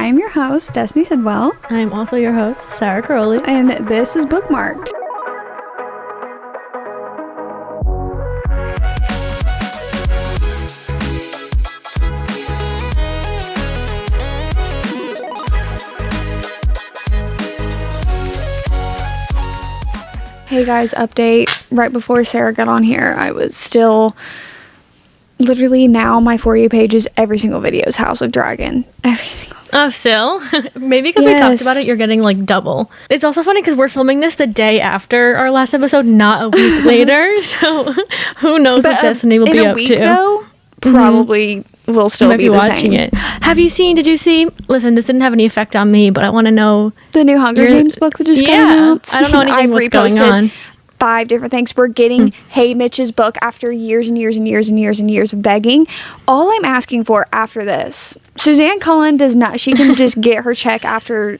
I'm your host, Destiny Sidwell. I'm also your host, Sarah Caroli. And this is Bookmark'd. Hey guys, update. Right before Sarah got on here, I was still... Literally now my For You page is every single video's House of Dragon. Every single. Oh, still? Maybe because we talked about it, you're getting like double. It's also funny because we're filming this the day after our last episode, not a week later. So who knows what Destiny will be up to. Though, probably will still be the watching same. It. Did you see? Listen, this didn't have any effect on me, but I want to know. The new Hunger Games book that just came out? I don't know anything what's going on. 5 different things. We're getting Hey Mitch's book after years and years and years and years and years of begging. All I'm asking for after this, Suzanne Cullen does not, she can just get her check after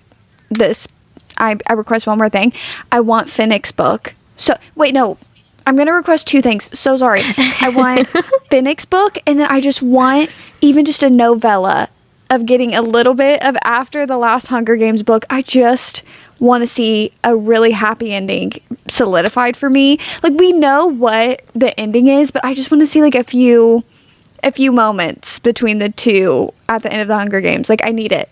this. I request one more thing. I want Finnick's book. So, wait, no. I'm going to request 2 things. So sorry. I want Finnick's book, and then I just want even just a novella of getting a little bit of after the last Hunger Games book. I just want to see a really happy ending solidified for me. Like, we know what the ending is, but I just want to see like a few moments between the two at the end of the Hunger Games. Like, I need it.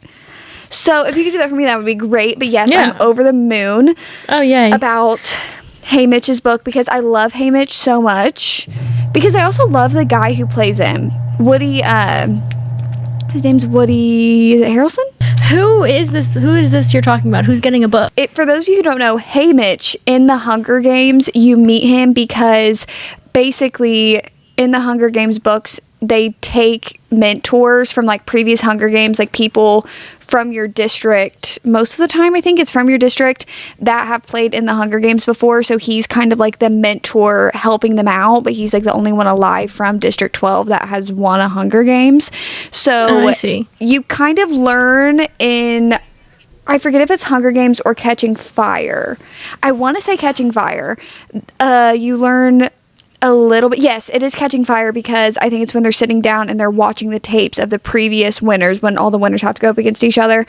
So if you could do that for me, that would be great. But yes, I'm over the moon. Oh, yay. About Hey Mitch's book, because I love Hey Mitch so much. Because I also love the guy who plays him. Woody, his name's Woody, is it Harrelson? Who is this you're talking about? Who's getting a book? For those of you who don't know, Hey Mitch, in the Hunger Games, you meet him because basically in the Hunger Games books, they take mentors from like previous Hunger Games, like people from your district. Most of the time, I think it's from your district that have played in the Hunger Games before. So he's kind of like the mentor helping them out, but he's like the only one alive from District 12 that has won a Hunger Games. So I see. You kind of learn in, I forget if it's Hunger Games or Catching Fire. I want to say Catching Fire. You learn a little bit. Yes, it is Catching Fire, because I think it's when they're sitting down and they're watching the tapes of the previous winners, when all the winners have to go up against each other.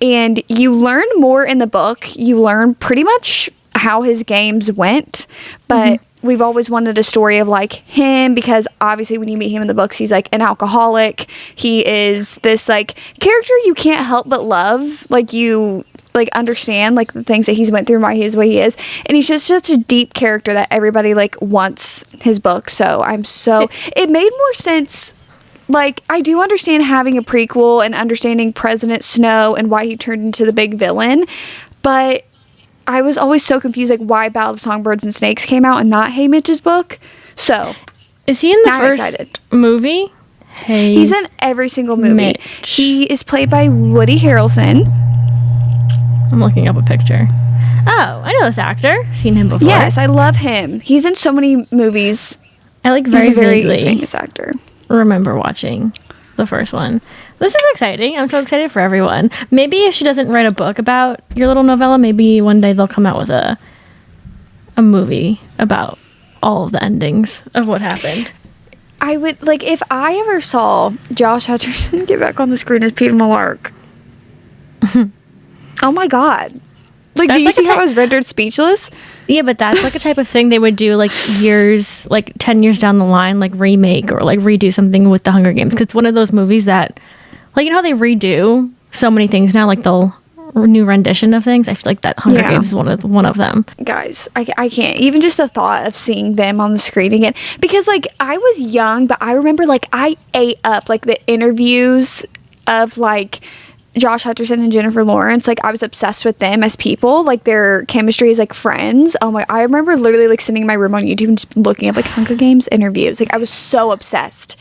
And you learn more in the book. You learn pretty much how his games went. But we've always wanted a story of like him, because obviously when you meet him in the books, he's like an alcoholic. He is this like character you can't help but love. Like, you like understand like the things that he's went through and why he is the way he is, and he's just such a deep character that everybody like wants his book. So it made more sense. Like, I do understand having a prequel and understanding President Snow and why he turned into the big villain, but I was always so confused like why Battle of Songbirds and Snakes came out and not Hey Mitch's book. So is he in the first movie? Hey, he's in every single movie. Mitch. He is played by Woody Harrelson. I'm looking up a picture. Oh, I know this actor. Seen him before. Yes, I love him. He's in so many movies. I like He's a very vaguely famous actor. Remember watching the first one. This is exciting. I'm so excited for everyone. Maybe if she doesn't write a book about your little novella, maybe one day they'll come out with a movie about all of the endings of what happened. I would, like, if I ever saw Josh Hutcherson get back on the screen as Peter Malark. Oh my God. Like, do you see how I was rendered speechless? Yeah, but that's like a type of thing they would do like 10 years down the line, like remake or like redo something with the Hunger Games. Because it's one of those movies that, like, you know how they redo so many things now, like the new rendition of things? I feel like that Hunger Games is one of them. Guys, I can't. Even just the thought of seeing them on the screen again. Because, like, I was young, but I remember, like, I ate up, like, the interviews of, like, Josh Hutcherson and Jennifer Lawrence. Like, I was obsessed with them as people. Like, their chemistry is like friends. Oh my, I remember literally like sitting in my room on YouTube and just looking at like Hunger Games interviews. Like, I was so obsessed.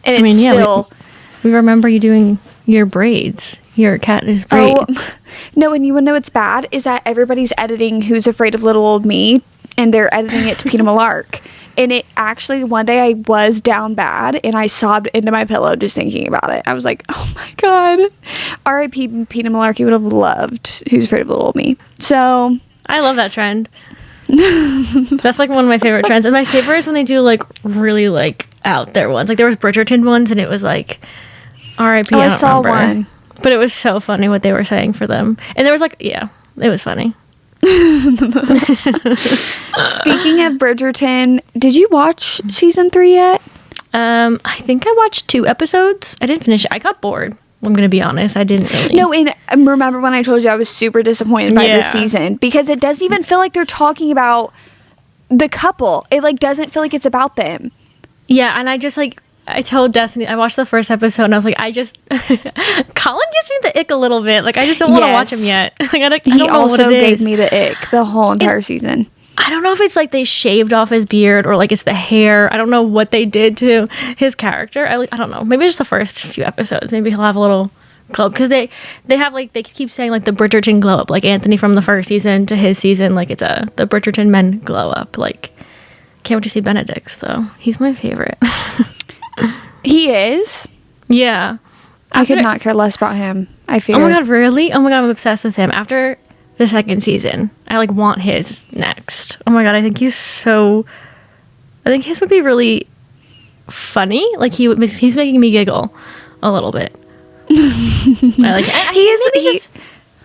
And we remember you doing your braids. Your cat is braids. Oh, no, and you would know what's bad is that everybody's editing Who's Afraid of Little Old Me, and they're editing it to Peter Malark. And it actually, one day I was down bad and I sobbed into my pillow just thinking about it. I was like, oh my God. R.I.P. Peter Malarkey would have loved Who's Afraid of Little Old Me. So I love that trend. That's like one of my favorite trends. And my favorite is when they do like really like out there ones. Like there was Bridgerton ones and it was like R.I.P. I saw one. But it was so funny what they were saying for them. And there was like, yeah, it was funny. Speaking of Bridgerton, did you watch season 3 yet? I think I watched 2 episodes. I didn't finish it. I got bored. I'm going to be honest. I didn't really. No, and remember when I told you I was super disappointed by this season? Because it doesn't even feel like they're talking about the couple. It like doesn't feel like it's about them. Yeah, and I just like, I told Destiny, I watched the first episode and I was like, Colin gives me the ick a little bit. Like, I just don't want to watch him yet. Like, I don't he know also what it gave is. me the ick the whole entire season. I don't know if it's like they shaved off his beard or like it's the hair. I don't know what they did to his character. I don't know. Maybe it's just the first few episodes. Maybe he'll have a little glow up. Because they have like, they keep saying like the Bridgerton glow up. Like Anthony from the first season to his season. Like it's the Bridgerton men glow up. Like, can't wait to see Benedict's though. He's my favorite. He is? Yeah. I could not care less about him. I feel. Oh my god, really? Oh my god, I'm obsessed with him. After the second season, I like want his next. Oh my god, I think his would be really funny. Like he's making me giggle a little bit. I like it.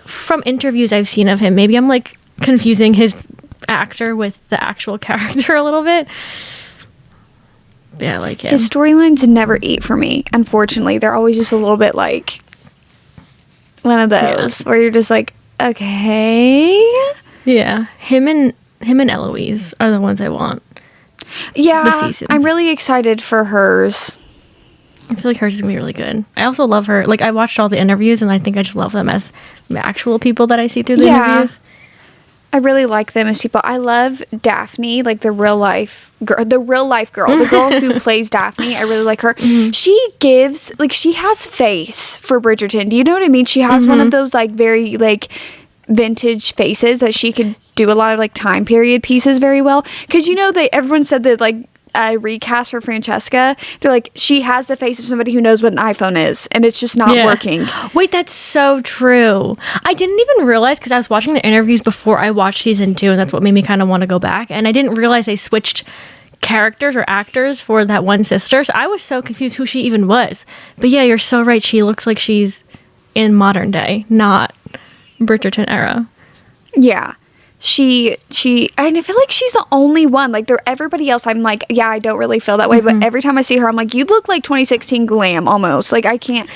From interviews I've seen of him, maybe I'm like confusing his actor with the actual character a little bit. Yeah, I like him. His storylines never eat for me. Unfortunately, they're always just a little bit like one of those where you're just like, okay. Yeah, him and Eloise are the ones I want. Yeah, the seasons. I'm really excited for hers. I feel like hers is gonna be really good. I also love her. Like I watched all the interviews, and I think I just love them as the actual people that I see through the interviews. I really like them as people. I love Daphne, like the real life girl, the girl who plays Daphne. I really like her. Mm-hmm. She has face for Bridgerton. Do you know what I mean? She has one of those like very like vintage faces that she could do a lot of like time period pieces very well. Because you know everyone said that like recast for Francesca, they're like, she has the face of somebody who knows what an iPhone is, and it's just not working. Wait, that's so true. I didn't even realize, because I was watching the interviews before I watched season 2, and that's what made me kind of want to go back, and I didn't realize they switched characters or actors for that one sister, so I was so confused who she even was. But yeah, you're so right, she looks like she's in modern day, not Bridgerton era. Yeah. She and I feel like she's the only one. Like everybody else, I'm like, yeah, I don't really feel that way. But every time I see her, I'm like, you look like 2016 glam almost. Like I can't,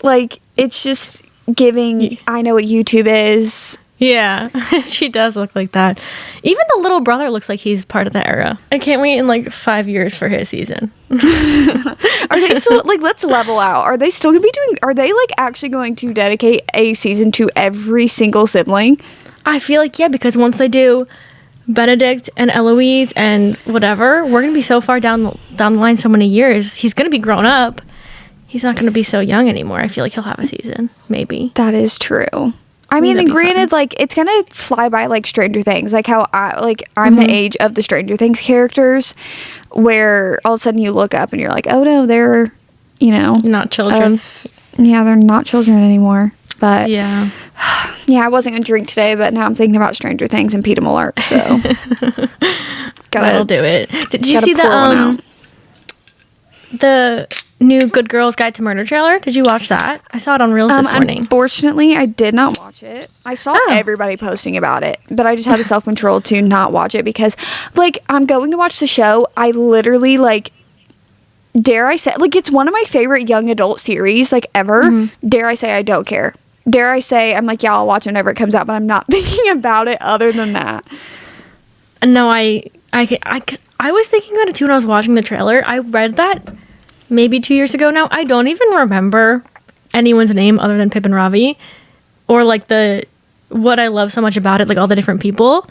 like it's just giving. I know what YouTube is. Yeah, she does look like that. Even the little brother looks like he's part of that era. I can't wait in like 5 years for his season. Are they still like? Let's level out. Are they still gonna be doing? Are they like actually going to dedicate a season to every single sibling? I feel like, yeah, because once they do Benedict and Eloise and whatever, we're going to be so far down the line, so many years. He's going to be grown up. He's not going to be so young anymore. I feel like he'll have a season, maybe. That is true. I mean, and granted, like, it's going to fly by like Stranger Things. Like how I'm the age of the Stranger Things characters where all of a sudden you look up and you're like, oh no, they're, not children. They're not children anymore. But yeah, I wasn't gonna drink today, but now I'm thinking about Stranger Things and Peter Mullark, so that'll do it. Did you see the new Good Girls Guide to Murder trailer? Did you watch that? I saw it on Reels this morning. Unfortunately, I did not watch it. I saw everybody posting about it, but I just had the self-control to not watch it because, like, I'm going to watch the show. I literally like. Dare I say, like, it's one of my favorite young adult series, like, ever. Dare I say I don't care. Dare I say, I'm like, yeah, I'll watch it whenever it comes out, but I'm not thinking about it other than that. No, I was thinking about it too when I was watching the trailer. I read that maybe 2 years ago now. I don't even remember anyone's name other than Pip and Ravi, or like what I love so much about it, like all the different people.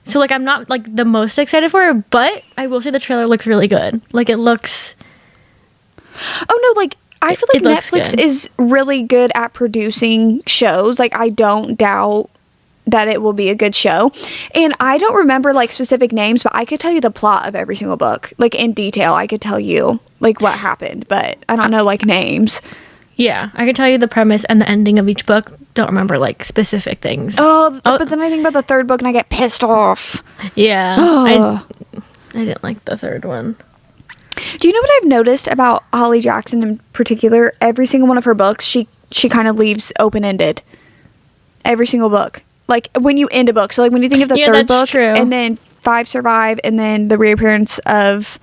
So like I'm not like the most excited for it, but I will say the trailer looks really good. Like it looks. Oh no, like I feel like Netflix is really good at producing shows. Like I don't doubt that it will be a good show. And I don't remember like specific names, but I could tell you the plot of every single book. Like in detail, I could tell you like what happened, but I don't know like names. Yeah, I could tell you the premise and the ending of each book. Don't remember like specific things. But then I think about the third book and I get pissed off. Yeah. I didn't like the third one. Do you know what I've noticed about Holly Jackson in particular? Every single one of her books, she she kind of leaves open-ended. Every single book. Like, when you end a book. So, like, when you think of the third book, true. and then 5 survive, and then the reappearance of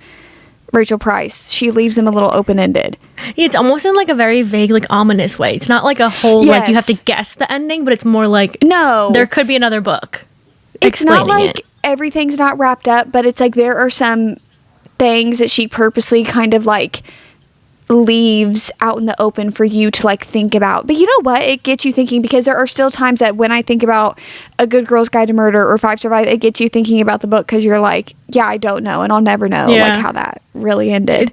Rachel Price, she leaves them a little open-ended. Yeah, it's almost in, like, a very vague, like, ominous way. It's not like a whole, like, you have to guess the ending, but it's more like, no, there could be another book. It's not like it. everything's not wrapped up, but it's like there are some things that she purposely kind of, like, leaves out in the open for you to, like, think about. But you know what? It gets you thinking, because there are still times that when I think about A Good Girl's Guide to Murder or 5 Survive, it gets you thinking about the book, because you're like, yeah, I don't know, and I'll never know like how that really ended.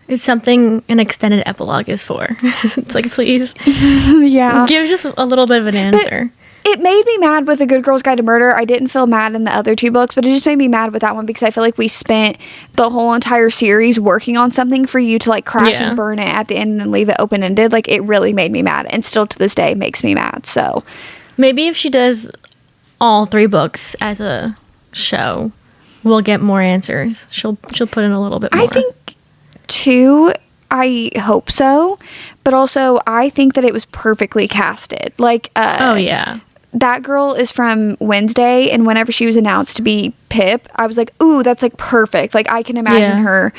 It's something an extended epilogue is for. It's like, please, yeah, give just a little bit of an answer. It made me mad with A Good Girl's Guide to Murder. I didn't feel mad in the other 2 books, but it just made me mad with that one, because I feel like we spent the whole entire series working on something for you to, like, crash and burn it at the end and then leave it open-ended. Like, it really made me mad, and still to this day makes me mad. So maybe if she does all 3 books as a show, we'll get more answers. She'll put in a little bit more. I think 2, I hope so, but also I think that it was perfectly casted. Like, oh yeah. That girl is from Wednesday, and whenever she was announced to be Pip, I was like, ooh, that's, like, perfect. Like, I can imagine her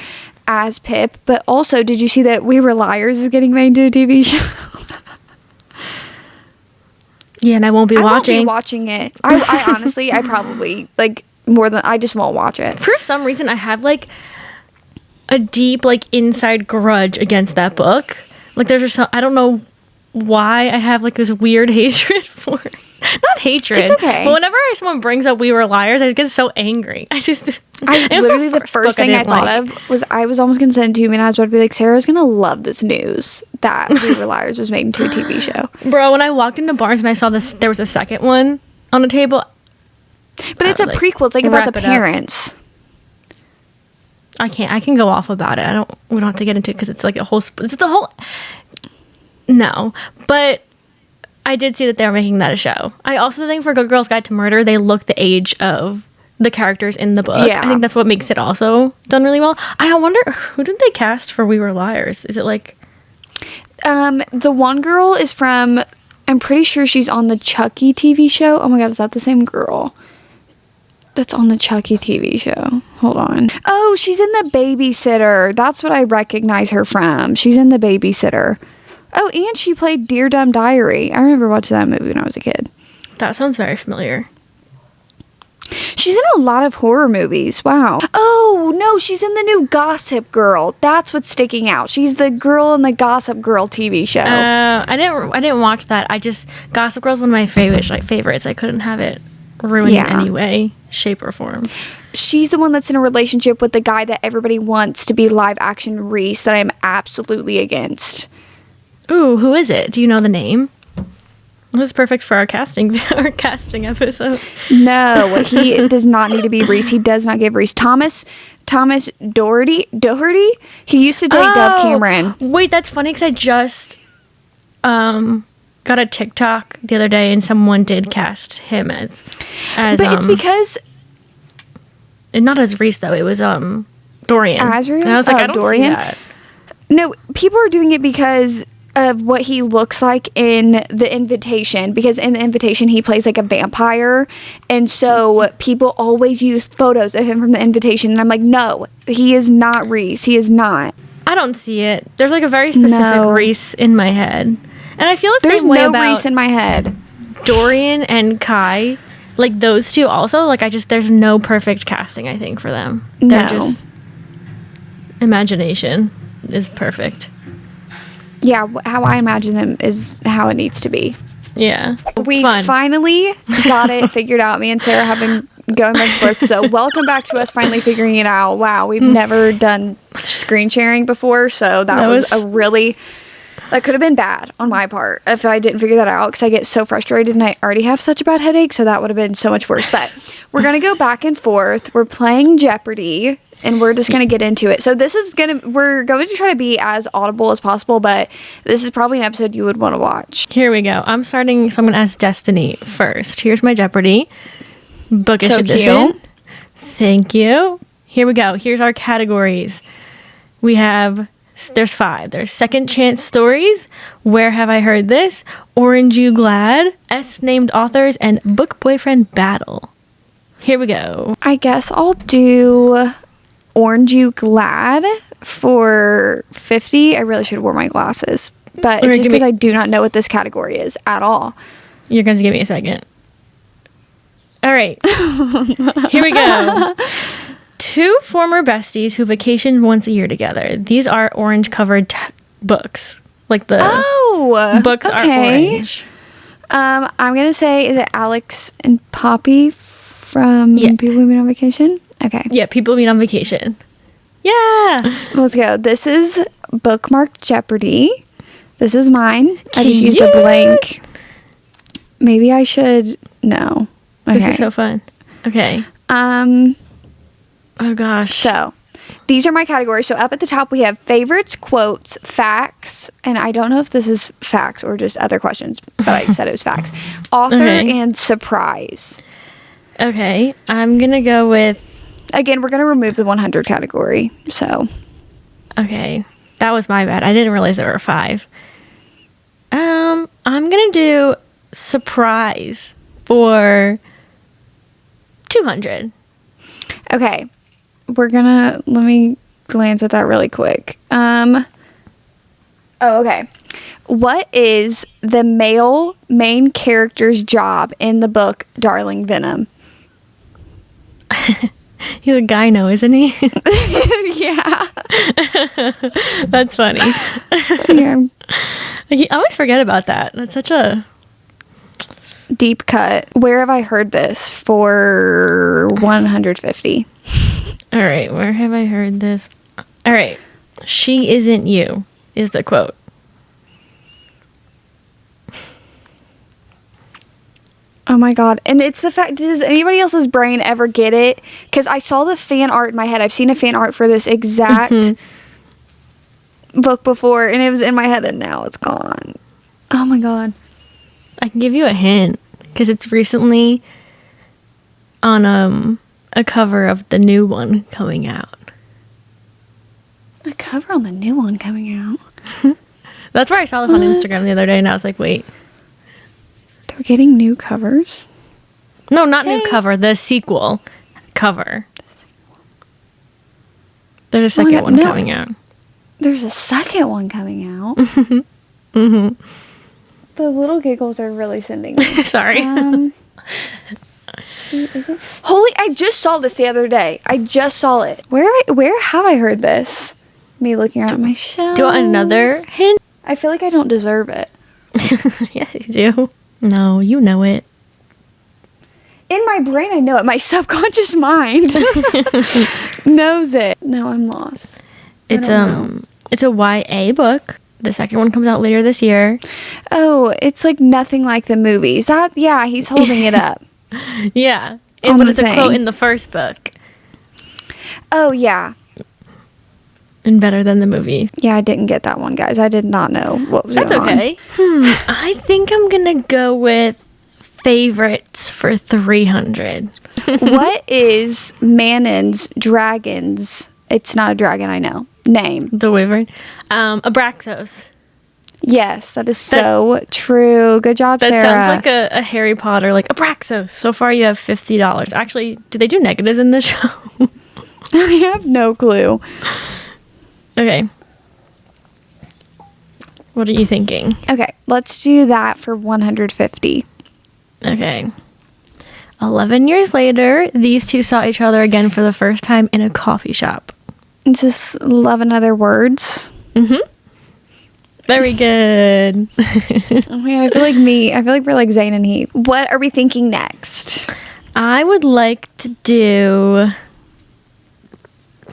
as Pip. But also, did you see that We Were Liars is getting made into a TV show? Yeah, and I won't be watching. I won't be watching it. I honestly, I probably, like, more than, I just won't watch it. For some reason, I have, like, a deep, like, inside grudge against that book. Like, there's just I don't know why I have, like, this weird hatred for it. Not hatred. It's okay. But whenever someone brings up We Were Liars, I get so angry. Literally, the first thing I thought of was I was almost going to send it to you, and I was about to be like, Sarah's going to love this news that We Were Liars was made into a TV show. Bro, when I walked into Barnes and I saw this, there was a second one on the table. But it's a prequel. It's like about the parents. I can go off about it. We don't have to get into it because it's like a whole, it's the whole, no. But I did see that they were making that a show. I also think for Good Girl's Guide to Murder, they look the age of the characters in the book. Yeah. I think that's what makes it also done really well. I wonder, who did they cast for We Were Liars? Is it like... the one girl is from, I'm pretty sure she's on the Chucky TV show. Oh my god, is that the same girl that's on the Chucky TV show? Hold on. Oh, she's in The Babysitter. That's what I recognize her from. She's in The Babysitter. Oh, and she played Dear Dumb Diary. I remember watching that movie when I was a kid. That sounds very familiar. She's in a lot of horror movies. Wow. Oh, no, she's in the new Gossip Girl. That's what's sticking out. She's the girl in the Gossip Girl TV show. I didn't watch that. Gossip Girl is one of my favorites. I couldn't have it ruined in any way, shape, or form. She's the one that's in a relationship with the guy that everybody wants to be live action Reese that I'm absolutely against. Ooh, who is it? Do you know the name? This is perfect for our casting episode. No, he does not need to be Reese. He does not give Reese. Thomas Doherty. He used to date Dove Cameron. Wait, that's funny because I just got a TikTok the other day and someone did cast him as but it's because not as Reese though. It was Dorian. Azriel? And I was like, I don't Dorian? see that. No, people are doing it because of what he looks like in The Invitation, because in The Invitation he plays like a vampire, and so people always use photos of him from The Invitation, and I'm like, no, he is not Reese. He is not. I don't see it. There's like a very specific Reese in my head, and I feel the there's same way no about Reese in my head. Dorian and Kai, like those two also, like there's no perfect casting I think for them. They're just imagination is perfect. Yeah, how I imagine them is how it needs to be. Yeah. We finally got it figured out. Me and Sarah have been going back and forth. So welcome back to us finally figuring it out. Wow, we've never done screen sharing before. So that was that could have been bad on my part if I didn't figure that out, because I get so frustrated and I already have such a bad headache. So that would have been so much worse. But we're going to go back and forth. We're playing Jeopardy. And we're just going to get into it. So we're going to try to be as audible as possible, but this is probably an episode you would want to watch. Here we go. I'm starting, so I'm going to ask Destiny first. Here's my Jeopardy! Bookish edition. Thank you. Here we go. Here's our categories. We have There's 5. There's Second Chance Stories, Where Have I Heard This, Orange You Glad, S Named Authors, and Book Boyfriend Battle. Here we go. I guess I'll do Orange You Glad for 50. I really should have worn my glasses, but it's just because I do not know what this category is at all. You're going to give me a second. All right. Here we go. 2 former besties who vacation once a year together. These are orange covered books. Like the books are orange. I'm going to say, is it Alex and Poppy from People We Meet on Vacation? Okay. Yeah, People Meet on Vacation. Yeah. Let's go. This is Bookmark'd Jeopardy. This is mine. I just used a blank. Maybe I should. No. Okay. This is so fun. Okay. Oh gosh. So, these are my categories. So, up at the top, we have favorites, quotes, facts, and I don't know if this is facts or just other questions, but I said it was facts. Author and surprise. Okay. I'm going to go with... Again, we're going to remove the 100 category, so... Okay. That was my bad. I didn't realize there were 5. I'm going to do surprise for 200. Okay. Let me glance at that really quick. Okay. What is the male main character's job in the book Darling Venom? He's a gyno, isn't he? Yeah. That's funny. Yeah. I always forget about that. That's such a... deep cut. Where have I heard this? For 150. All right. Where have I heard this? All right. She isn't you is the quote. Oh my God. And it's the fact, does anybody else's brain ever get it? Because I saw the fan art in my head. I've seen a fan art for this exact book before, and it was in my head, and now it's gone. Oh my God. I can give you a hint because it's recently on a cover of the new one coming out. A cover on the new one coming out? That's where I saw this on Instagram the other day, and I was like, wait. They're getting new covers? No, not new cover. The sequel cover. There's a second one coming out. There's a second one coming out? Mm-hmm. The little giggles are really sending me. Sorry. Holy, I just saw this the other day. I just saw it. Where have I heard this? Me looking around my shelf. Do you want another hint? I feel like I don't deserve it. Yes, you do. No, you know it. In my brain, I know it. My subconscious mind knows it. No, I'm lost. It's a YA book. The second one comes out later this year. Oh, it's like nothing like the movies. He's holding it up. Yeah. But it's a quote in the first book. Oh, yeah. And better than the movie. Yeah, I didn't get that one, guys. I did not know what was going on. That's okay. I think I'm going to go with favorites for 300. What is Manon's dragon's... It's not a dragon, I know. Name. The wyvern. Abraxos. Yes, that is so true. Good job, Sarah. That sounds like a Harry Potter, like Abraxos. So far, you have $50. Actually, do they do negatives in this show? I have no clue. Okay. What are you thinking? Okay, let's do that for 150. Okay. 11 years later, these two saw each other again for the first time in a coffee shop. It's just Love and Other Words. Mm-hmm. Very good. Oh my God, I feel like we're like Zane and Heath. What are we thinking next? I would like to do...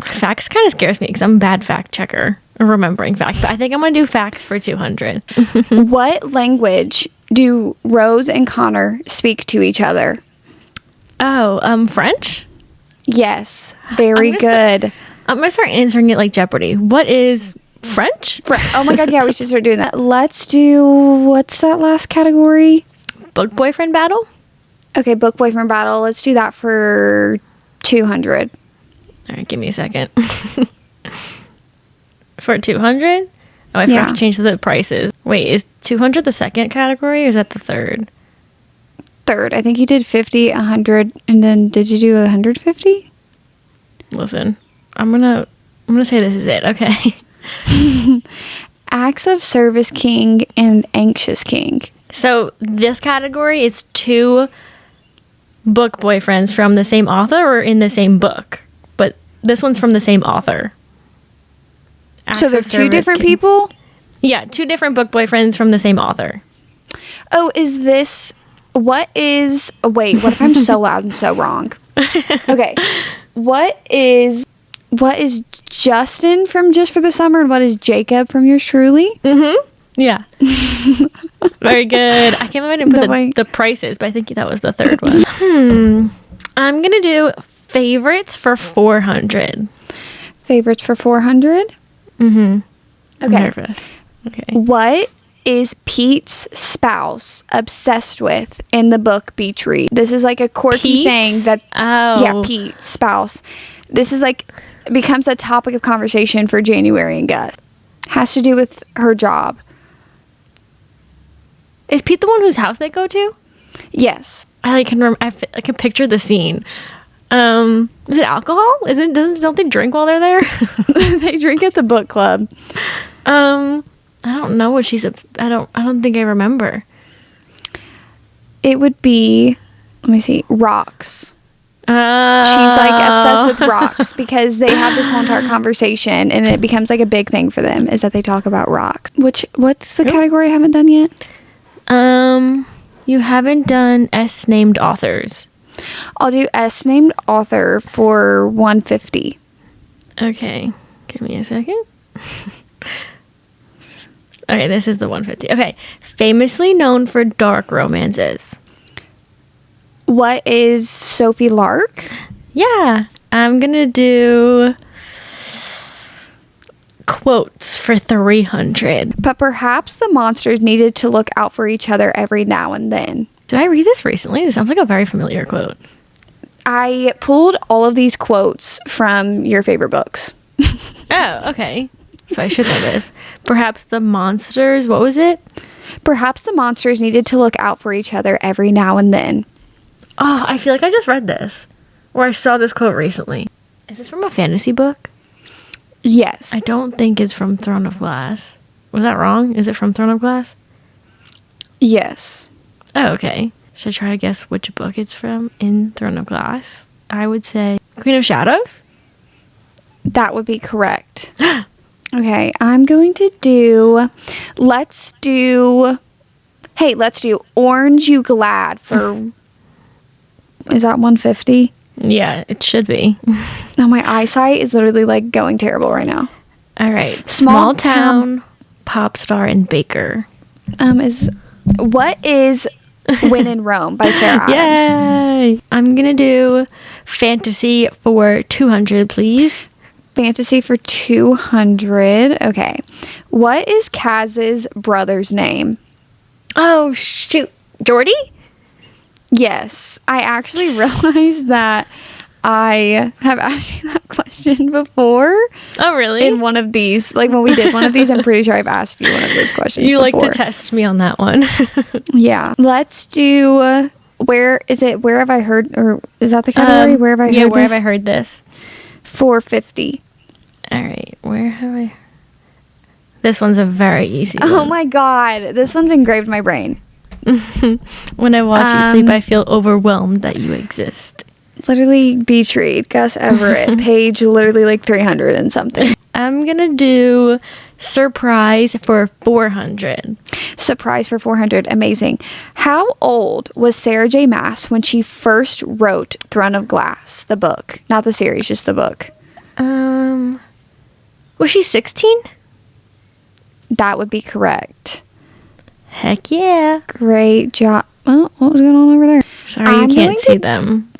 Facts kind of scares me because I'm a bad fact checker or remembering facts. But I think I'm going to do facts for 200. What language do Rose and Connor speak to each other? Oh, French? Yes. Very good. I'm going to start answering it like Jeopardy. What is French? Oh my God, yeah, we should start doing that. Let's do, what's that last category? Book boyfriend battle? Okay, book boyfriend battle. Let's do that for 200. All right, give me a second. For 200? Oh, I forgot to change the prices. Wait, is 200 the second category or is that the third? Third. I think you did 50, 100, and then did you do 150? Listen, I'm gonna say this is it. Okay. Acts of Service King and Anxious King. So this category is 2 book boyfriends from the same author or in the same book. But this one's from the same author. So they're 2 different people? Yeah, 2 different book boyfriends from the same author. Oh, is this... what if I'm so loud and so wrong? Okay. What is Justin from Just for the Summer and what is Jacob from Yours Truly? Mm-hmm. Yeah. Very good. I can't believe I didn't put the prices, but I think that was the third one. I'm going to do favorites for 400. Favorites for 400? Mm-hmm. Okay. I'm nervous. Okay. What is Pete's spouse obsessed with in the book Beach Read? This is like a quirky thing that... Oh. Yeah, Pete's spouse. This is like... becomes a topic of conversation for January and Gus. Has to do with her job. Is Pete the one whose house they go to? Yes. I can picture the scene. Is it alcohol? Don't they drink while they're there? They drink at the book club. I don't know what I don't think I remember. It would be, let me see, rocks. She's like obsessed with rocks because they have this whole entire conversation and it becomes like a big thing for them is that they talk about rocks. What's the category I haven't done yet? You haven't done S named authors. I'll do S named author for 150. Okay. Give me a second. Okay, this is the 150. Okay. Famously known for dark romances. What is Sophie Lark? Yeah. I'm going to do quotes for 300. But perhaps the monsters needed to look out for each other every now and then. Did I read this recently? This sounds like a very familiar quote. I pulled all of these quotes from your favorite books. Oh, okay. So I should know this. Perhaps the monsters, what was it? Perhaps the monsters needed to look out for each other every now and then. Oh, I feel like I just read this. Or I saw this quote recently. Is this from a fantasy book? Yes. I don't think it's from Throne of Glass. Was that wrong? Is it from Throne of Glass? Yes. Oh, okay. Should I try to guess which book it's from in Throne of Glass? I would say Queen of Shadows? That would be correct. Okay, I'm going to do... Let's do Orange You Glad for... Is that 150? Yeah, it should be. No, my eyesight is literally like going terrible right now. All right. Small town, pop star, and baker. What is When in Rome by Sarah Adams? Yay! I'm going to do fantasy for 200, please. Fantasy for 200. Okay. What is Kaz's brother's name? Oh, shoot. Jordy? Yes. I actually realized that I have asked you that question before. Oh, really? In one of these. Like when we did one of these, I'm pretty sure I've asked you one of those questions You before. like to test me on that one. Yeah. Let's do... Where have I heard... Or is that the category? Where have I heard this? Yeah, where have I heard this? 450. All right. Where have I... This one's a very easy one. Oh my god. This one's engraved in my brain. When I watch you sleep, I feel overwhelmed that you exist. It's literally Beach Read, Gus Everett, page literally like 300 and something. I'm going to do surprise for 400. Surprise for 400. Amazing. How old was Sarah J. Maas when she first wrote Throne of Glass, the book? Not the series, just the book. Was she 16? That would be correct. Heck yeah. Great job. Oh, what was going on over there? Sorry, you can't see them.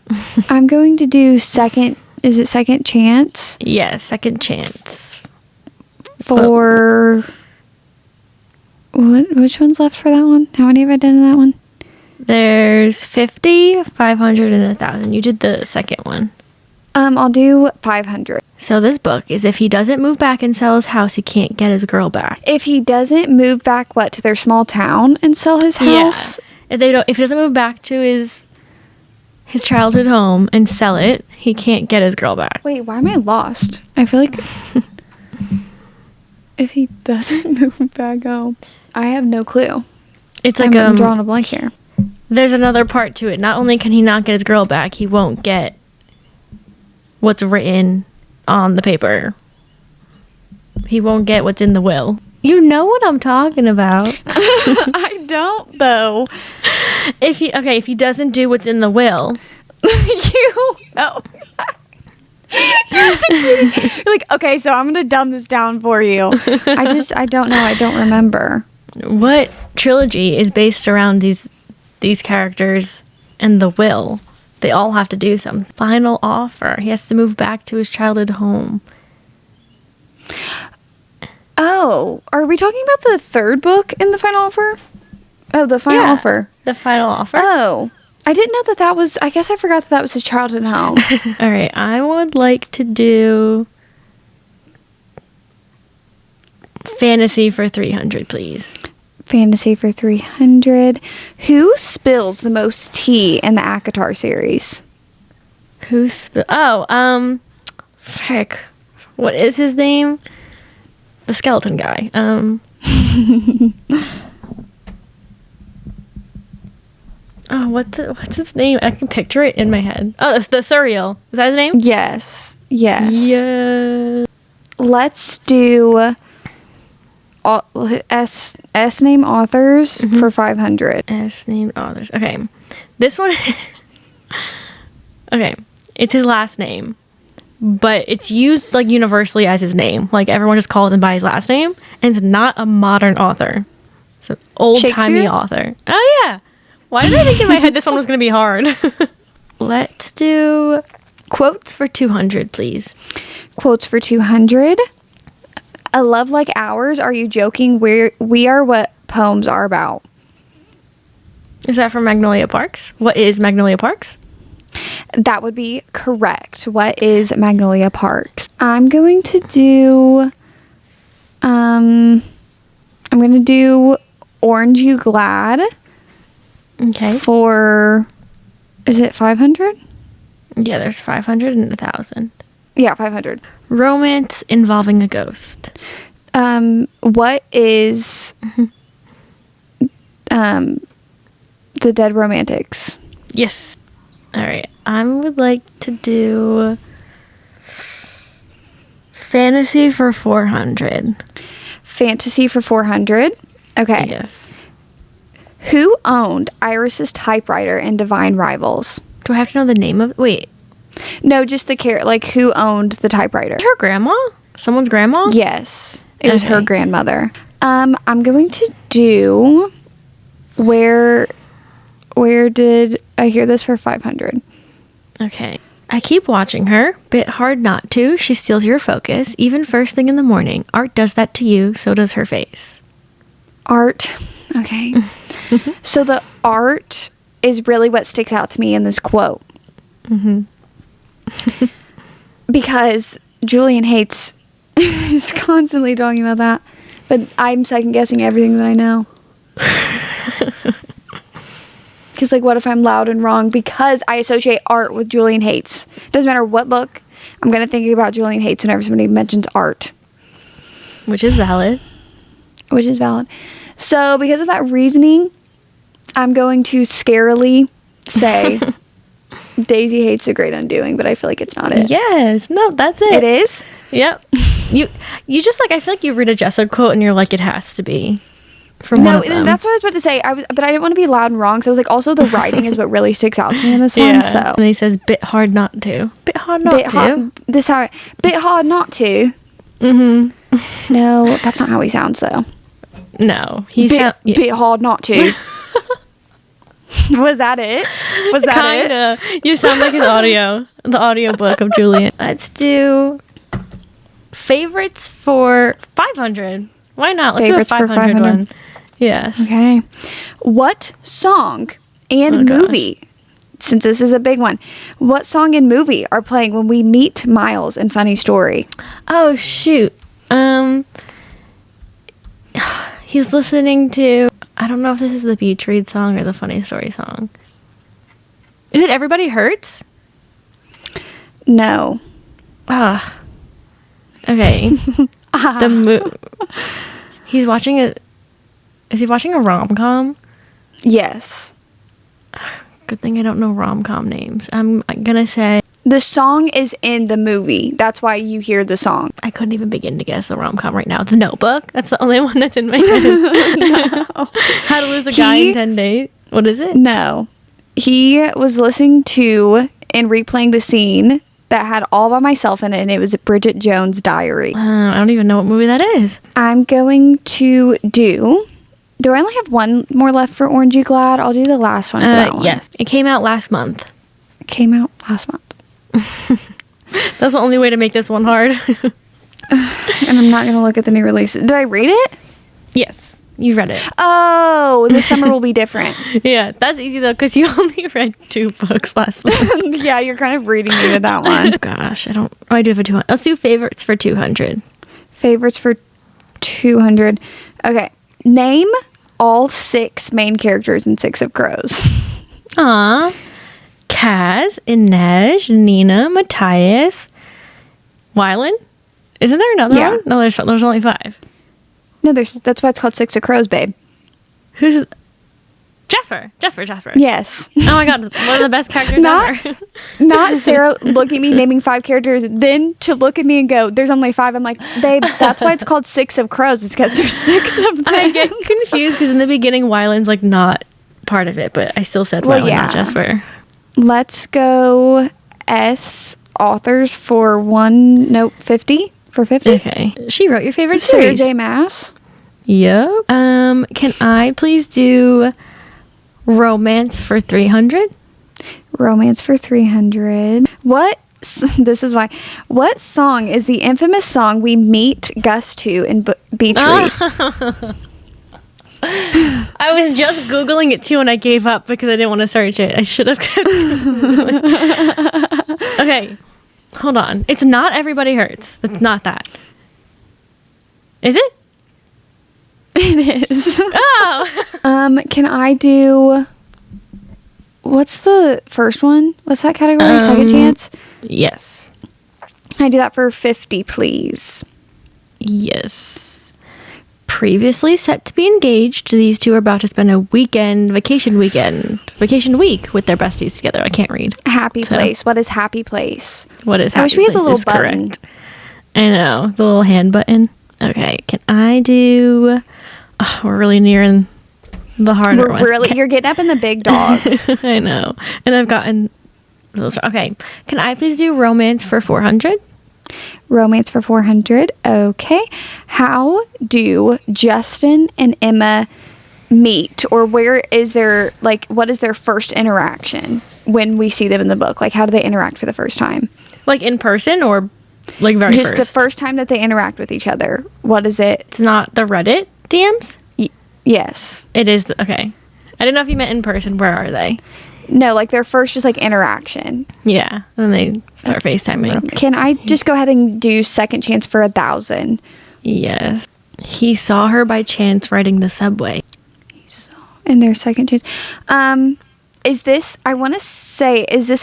I'm going to do second chance? Yeah, second chance. For... Which one's left for that one? How many have I done in that one? There's 50, 500, and 1,000. You did the second one. I'll do 500. So this book is if he doesn't move back and sell his house, he can't get his girl back. If he doesn't move back, to their small town and sell his house? Yeah. If he doesn't move back to his childhood home and sell it, he can't get his girl back. Wait, why am I lost? I feel like if he doesn't move back home, I have no clue. It's like I'm drawing a blank here. There's another part to it. Not only can he not get his girl back, he won't get what's written on the paper. He won't get what's in the will. You know what I'm talking about. I don't though. If he doesn't do what's in the will. You know. You're like, okay, so I'm gonna dumb this down for you. I don't know. I don't remember. What trilogy is based around these characters and the will? They all have to do some final offer. He has to move back to his childhood home. Oh, are we talking about the third book in the final offer? Oh, the final offer. The final offer. Oh, I didn't know that was. I guess I forgot that was his childhood home. All right, I would like to do fantasy for 300, please. Fantasy for 300. Who spills the most tea in the ACOTAR series? Frick. What is his name? The skeleton guy. What's his name? I can picture it in my head. Oh, it's the Surreal. Is that his name? Yes. Yeah. Let's do S name authors for 500. S name authors. Okay. This one. Okay. It's his last name, but it's used like universally as his name. Like everyone just calls him by his last name, and it's not a modern author. It's an old-timey author. Oh yeah. Why did I think in my head this one was going to be hard? Let's do quotes for 200, please. Quotes for 200. A love like ours, are you joking? We are what poems are about. Is that from Magnolia Parks? What is Magnolia Parks? That would be correct. What is Magnolia Parks? I'm going to do Orange You Glad. Okay. For, is it 500? Yeah, there's 500 and 1,000. Yeah, 500. Romance involving a ghost. What is The Dead Romantics? Yes. All right. I would like to do fantasy for 400. Fantasy for 400. Okay. Yes. Who owned Iris's typewriter in Divine Rivals? Do I have to know the name of? Wait. No, just the character. Like, who owned the typewriter? Her grandma? Someone's grandma? Yes. It was her Okay. grandmother. I'm going to do Where did I hear this for 500? Okay. I keep watching her. Bit hard not to. She steals your focus. Even first thing in the morning. Art does that to you. So does her face. Art. Okay. So the art is really what sticks out to me in this quote. Because Julian hates is constantly talking about that. But I'm second guessing everything that I know. Because, like, what if I'm loud and wrong? Because I associate art with Julian hates. Doesn't matter what book, I'm going to think about Julian hates whenever somebody mentions art. Which is valid. Which is valid. So, because of that reasoning, I'm going to scarily say Daisy hates A Great Undoing, but I feel like it's not it. Yes. No, that's it. It is? Yep. You just like, I feel like you read a Jessa quote and you're like, it has to be from one No, of them. that's what I was about to say. But I didn't want to be loud and wrong. So I was like, also the writing is what really sticks out to me in this one. So And he says, bit hard not to. Bit hard not bit to. hard, bit hard not to. Mm-hmm. No, that's not how he sounds though. No. Bit hard not to. Was that it? Was that Kinda. You sound like his audio. The audiobook of Julian. Let's do favorites for 500. Why not? Let's Favorites do for a 500 500. one. Yes. Okay. What song and Oh, gosh. movie since this is a big one, what song and movie are playing when we meet Miles in Funny Story? Oh, shoot. He's listening to, I don't know if this is the Beach Read song or the Funny Story song. Is it Everybody Hurts? No. Ah. Okay. He's watching a, is he watching a rom-com? Yes. Good thing I don't know rom-com names. I'm gonna say, The song is in the movie. That's why you hear the song. I couldn't even begin to guess the rom-com right now. The Notebook? That's the only one that's in my head. How to Lose a Guy in 10 Days. What is it? No. He was listening to and replaying the scene that had All By Myself in it, and it was Bridget Jones' Diary. I don't even know what movie that is. I'm going to do I only have one more left for Orange You Glad? I'll do the last one for that one. Yes. It came out last month. It came out last month. That's the only way to make this one hard. And I'm not going to look at the new releases. Did I read it? Yes. You read it. Oh, this summer will be different. Yeah, that's easy though, because you only read 2 books last month. Yeah, you're kind of reading me with that one. Gosh, I do it for 200. Let's do favorites for 200. Favorites for 200. Okay. Name all 6 main characters in Six of Crows. Aw. Kaz, Inej, Nina, Matthias, Wylan. Isn't there another one? No, there's only 5. No, that's why it's called Six of Crows, babe. Who's Jasper? Yes. Oh my god, one of the best characters ever. Not Sarah looking at me naming 5 characters, then to look at me and go, there's only 5. I'm like, babe, that's why it's called Six of Crows. It's because there's 6 of them. I get confused because in the beginning, Wylan's like not part of it, but I still said Wylan, not Jasper. Let's go S authors for 50 for 50. Okay. She wrote your favorite Sarah series. J. Maas. Yep. Can I please do romance for 300? Romance for 300. This is why. What song is the infamous song we meet Gus to in Beach Read? I was just Googling it too and I gave up because I didn't want to search it. I should have kept Googling. Okay. Hold on. It's not Everybody Hurts. It's not that. Is it? It is. Oh. Can I do... What's the first one? What's that category? Second chance? Yes. Can I do that for 50, please? Yes. Previously set to be engaged, these two are about to spend a vacation week with their besties together. I can't read. Happy Place. What is Happy Place? What is I Happy wish we had the Place little is button. correct. I know, the little hand button. Okay, can I do... Oh, we're really nearing the harder ones. You're getting up in the big dogs. I know. And I've gotten... Okay, can I please do romance for 400? Romance for 400. Okay. How do Justin and Emma meet? Or where is their, what is their first interaction when we see them in the book? Like, how do they interact for the first time? Like, in person or, very Just first? the first time that they interact with each other. What is it? It's not the Reddit DMs? Yes. It is. Okay. I didn't know if you meant in person. Where are they? No, their first just, interaction. Yeah. Then they start FaceTiming. Can I just go ahead and do second chance for 1,000? Yes. He saw her by chance riding the subway. And their second chance. Is this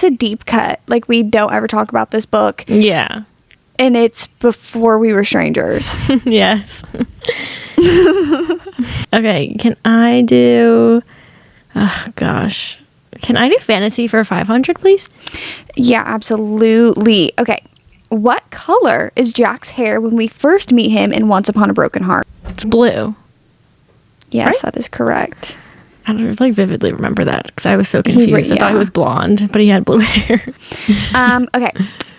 a deep cut? Like, we don't ever talk about this book. Yeah. And it's before we were strangers. Yes. Okay, can I do... Oh, gosh. Can I do fantasy for 500, please? Yeah, absolutely. Okay. What color is Jack's hair when we first meet him in Once Upon a Broken Heart? It's blue. Yes, Right? That is correct. I don't vividly remember that because I was so confused. I thought he was blonde, but he had blue hair. Okay.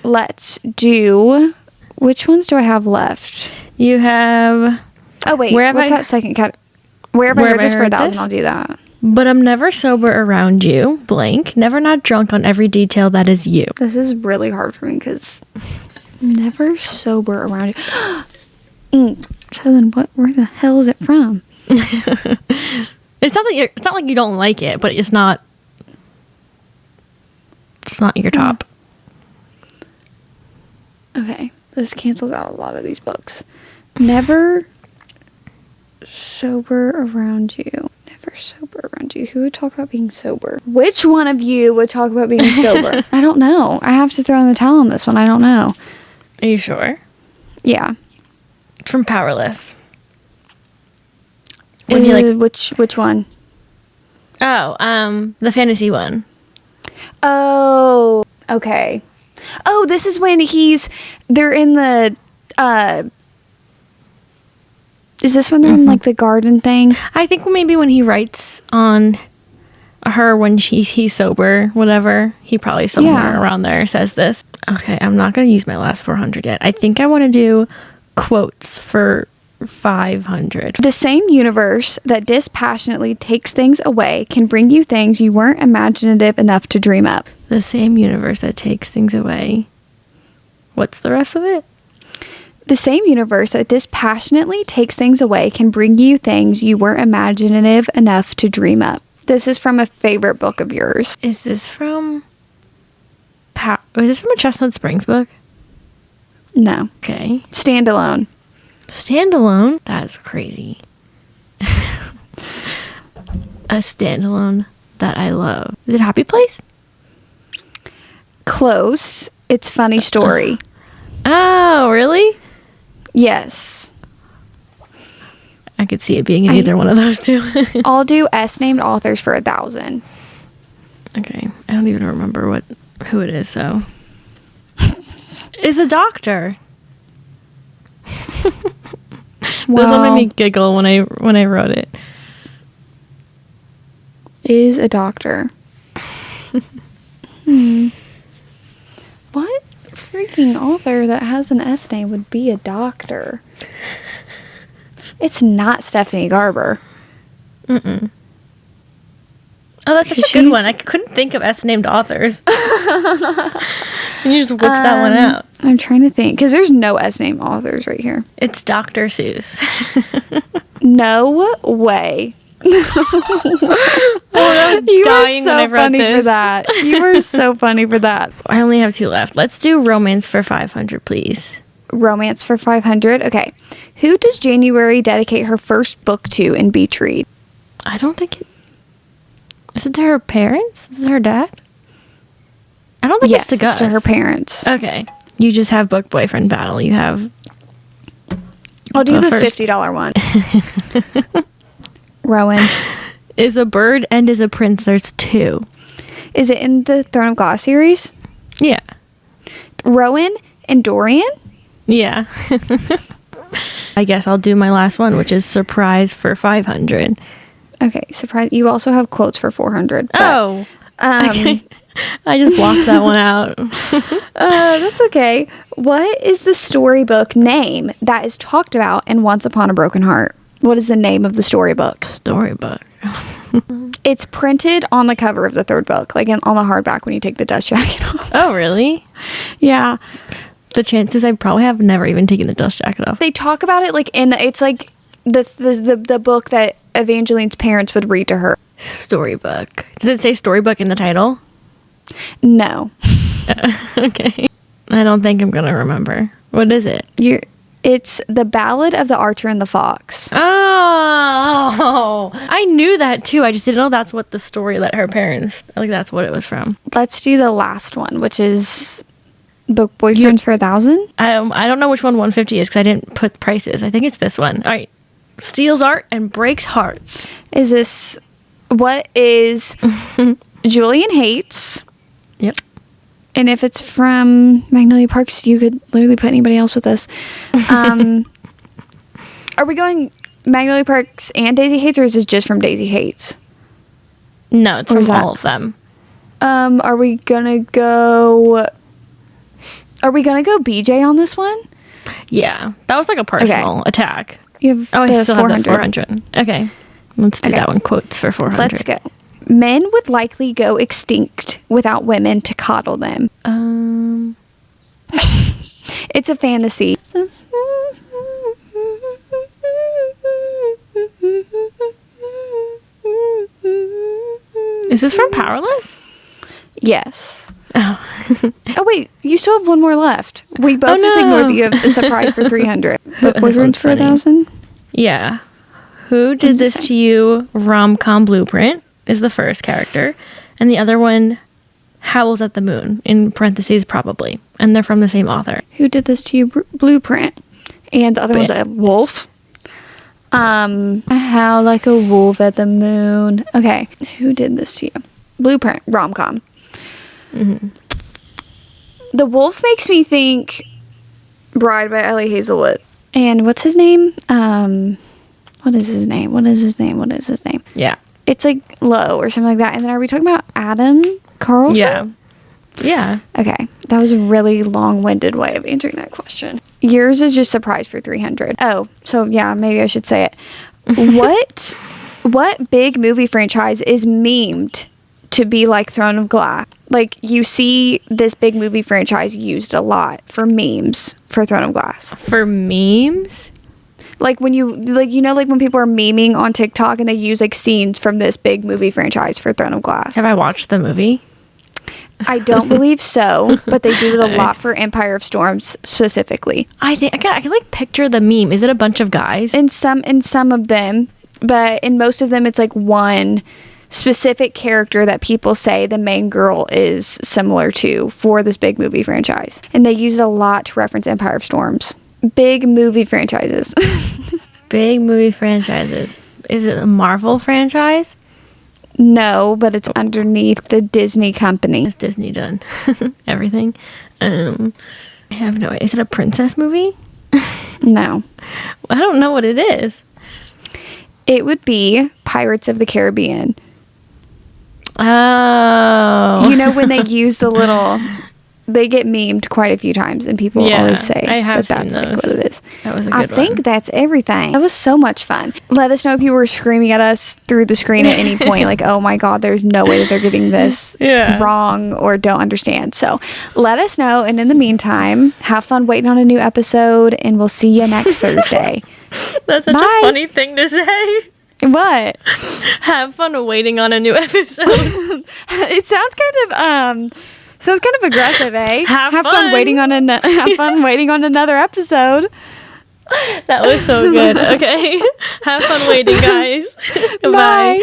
Let's do... Which ones do I have left? You have... Oh, wait. What's that second category? Where have I heard this for 1,000? I'll do that. But I'm never sober around you, blank. Never not drunk on every detail that is you. This is really hard for me because never sober around you. So then where the hell is it from? It's not like you don't like it, but it's not It's not your top. Okay, this cancels out a lot of these books. Never sober around you. Never sober around you. Who would talk about being sober? Which one of you would talk about being sober? I don't know. I have to throw in the towel on this one. I don't know. Are you sure? Yeah. It's from Powerless. Which one? Oh, the fantasy one. Oh, okay. Oh, this is when they're in the, is this when they're in, like, the garden thing? I think maybe when he writes on her when he's sober, whatever, he probably somewhere around there says this. Okay, I'm not going to use my last 400 yet. I think I want to do quotes for 500. The same universe that dispassionately takes things away can bring you things you weren't imaginative enough to dream up. The same universe that takes things away. What's the rest of it? The same universe that dispassionately takes things away can bring you things you weren't imaginative enough to dream up. This is from a favorite book of yours. Is this from a Chestnut Springs book? No. Okay. Standalone. Standalone? That's crazy. A standalone that I love. Is it Happy Place? Close. It's Funny Story. Oh, really? Yes. I could see it being in either one of those two. I'll do S-named authors for 1,000. Okay. I don't even remember who it is, so. Is a doctor. This one made me giggle when I wrote it. Is a doctor. What freaking author that has an S name would be a doctor? It's not Stephanie Garber. Mm-mm. Oh, that's such a good one. I couldn't think of S-named authors. And you just whipped that one out. I'm trying to think, because there's no S-named authors right here. It's Dr. Seuss. No way. You were so funny for that. You were so funny for that. I only have 2 left. Let's do romance for 500, please. Romance for 500. Okay. Who does January dedicate her first book to in Beach Read? I don't think it... Is it to her parents? Is it her dad? I don't think it's to Gus. It's to her parents. Okay. You just have book boyfriend battle. You have... I'll do the $50 one. Rowan. Is a bird and is a prince. There's 2. Is it in the Throne of Glass series? Yeah. Rowan and Dorian? Yeah. I guess I'll do my last one, which is surprise for 500. Okay, surprise. You also have quotes for 400. But, oh. Okay. I just blocked that one out. That's okay. What is the storybook name that is talked about in Once Upon a Broken Heart? What is the name of the storybook? Storybook. It's printed on the cover of the 3rd book, like on the hardback when you take the dust jacket off. Oh, really? Yeah. The chances I probably have never even taken the dust jacket off. They talk about it like it's like the book that Evangeline's parents would read to her. Storybook. Does it say storybook in the title? No. Okay. I don't think I'm going to remember. What is it? It's The Ballad of the Archer and the Fox. Oh, I knew that too. I just didn't know that's what the story that her parents, like that's what it was from. Let's do the last one, which is Book Boyfriends for 1,000. I don't know which one 150 is because I didn't put prices. I think it's this one. All right. Steals art and breaks hearts. What is Julian Hates? Yep. And if it's from Magnolia Parks, you could literally put anybody else with this. Are we going Magnolia Parks and Daisy Hates, or is this just from Daisy Hates? No, it's from all of them. Are we gonna go BJ on this one? Yeah, that was like a personal attack. You have I still have the 400. Okay, let's do that one. Quotes for 400. Let's go. Men would likely go extinct without women to coddle them. It's a fantasy. Is this from Powerless? Yes. Oh, Oh wait, you still have one more left. We both just ignored that you have a surprise for 300. But boyfriends for 1,000? Yeah. Who did this to you? Rom-com Blueprint is the first character. And the other one, Howls at the Moon, in parentheses, probably. And they're from the same author. Who did this to you? Blueprint. And the other one's a wolf. Howl like a wolf at the moon. Okay. Who did this to you? Blueprint. Rom-com. Mm-hmm. The wolf makes me think Bride by Ellie Hazelwood. And what's his name? What is his name? Yeah. It's like Low or something like that. And then are we talking about Adam Carlson? Yeah. Yeah. Okay. That was a really long-winded way of answering that question. Yours is just surprise for 300. Oh, so yeah, maybe I should say it. What big movie franchise is memed to be like Throne of Glass? Like, you see this big movie franchise used a lot for memes for Throne of Glass. For memes? Like when like when people are memeing on TikTok and they use like scenes from this big movie franchise for Throne of Glass. Have I watched the movie? I don't believe so, but they do it a lot for Empire of Storms specifically. I think I can like picture the meme. Is it a bunch of guys? In some of them, but in most of them it's like one specific character that people say the main girl is similar to for this big movie franchise. And they use it a lot to reference Empire of Storms. Big movie franchises. Big movie franchises. Is it a Marvel franchise? No, but it's underneath the Disney company. Has Disney done everything? I have no idea. Is it a princess movie? No. I don't know what it is. It would be Pirates of the Caribbean. Oh. You know when they use the little... They get memed quite a few times, and people always say that's like what it is. That was a good I think one. that's everything. That was so much fun. Let us know if you were screaming at us through the screen at any point, like, oh my God, there's no way that they're getting this wrong or don't understand. So let us know. And in the meantime, have fun waiting on a new episode, and we'll see you next Thursday. That's such a funny thing to say. What? Have fun waiting on a new episode. It sounds kind of aggressive, eh? Have fun waiting on another episode. That was so good. Okay. Have fun waiting, guys. Goodbye. Bye.